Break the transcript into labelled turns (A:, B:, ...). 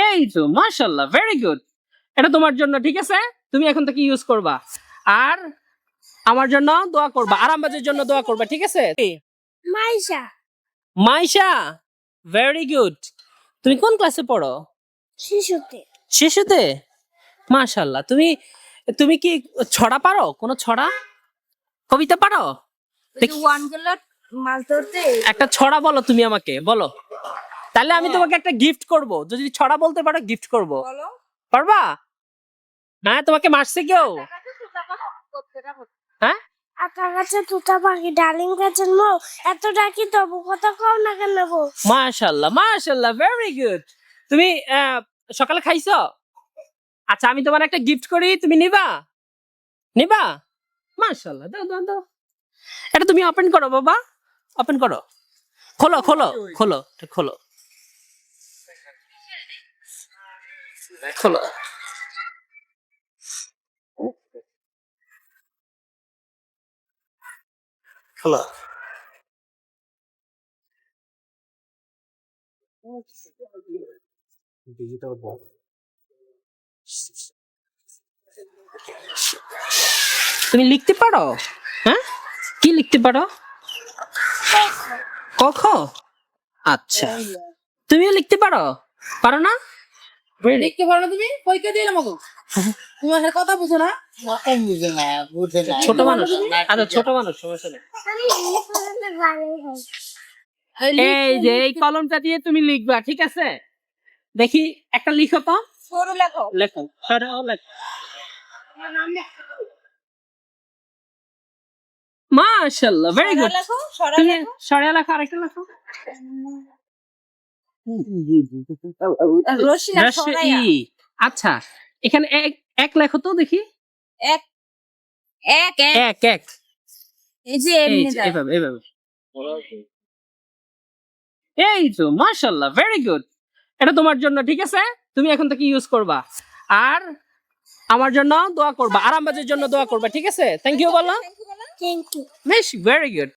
A: এই তো মাশাআল্লাহ, ভেরি গুড। এটা তোমার জন্য, ঠিক আছে? তুমি এখন থেকে ইউজ করবা। আর আমার জন্য দোয়া করবা, আরামবাজের জন্য দোয়া করবা, ঠিক আছে?
B: Maisha
A: Maisha, very good. তুমি কোন ক্লাসে পড়ো?
B: শিশুতে
A: শিশুতে? মাশাআল্লাহ। তুমি তুমি কি ছড়া পারো? কোন ছড়া, কবিতা পারো? দেখি
B: ওয়ান গেল মাছ ধরতে
A: একটা ছড়া বলো, তুমি আমাকে বলো, তাহলে আমি তোমাকে একটা গিফট করব। যদি ছড়া বলতে পারো গিফট করব।
B: বলো
A: পারবা? হ্যাঁ, তোমাকে মারছে কেউ? হ্যাঁ,
B: আটা গাছে তুতা পাখি ডালিম গাছের মৌ এত ডাকি তবু কথা কও না কেন বউ
A: মাশাআল্লাহ মাশাআল্লাহ, ভেরি গুড। তুমি সকালে খাইছো? আচ্ছা, আমি তোমার একটা গিফট করি, তুমি নিবা? নিবা? মাশাআল্লাহ, দাও দাও দাও। এটা তুমি ওপেন করো বাবা, ওপেন করো, খোলো খোলো খোলো, এটা খোলো খোলো। খোলো। তুমি লিখতে পারো? হ্যাঁ, কি লিখতে পারো? ক খ? আচ্ছা, তুমিও লিখতে পারো? পারো না?
C: লিখতে পারো না তুমি? পরীক্ষা দিয়ে আমাকে তুমি আসলে কথা বুঝো না?
A: ছোট মানুষ, আচ্ছা ছোট মানুষ, সমস্যা নেই। এই যে এই কলমটা দিয়ে তুমি লিখবা, ঠিক আছে? দেখি একটা লিখো তো।
C: সরু লেখো।
A: লেখো, সরাও লেখো। মাশাআল্লাহ, ভেরি গুড।
C: লেখো, সরা
A: তুমি
C: লেখো।
A: সরিয়া লেখো, আরেকটা লেখো।
C: রশি না
A: রস্য
C: সরাইয়া।
A: ই। আচ্ছা, এখানে এক এক লেখো তো দেখি।
C: এক এক এক
A: এক এক,
C: এই যে
A: এই
C: এমনি
A: যে,
C: যায়।
A: এভাবে এভাবে। এই তো মাশাআল্লাহ, ভেরি গুড। এটা তোমার জন্য, ঠিক আছে? তুমি এখন থেকে ইউজ করবা। আর আমার জন্য দোয়া করবা, আরামবাজের জন্য দোয়া করবা, ঠিক আছে? থ্যাংক ইউ বলো।
B: থ্যাংক ইউ
A: বেশ, ভেরি গুড।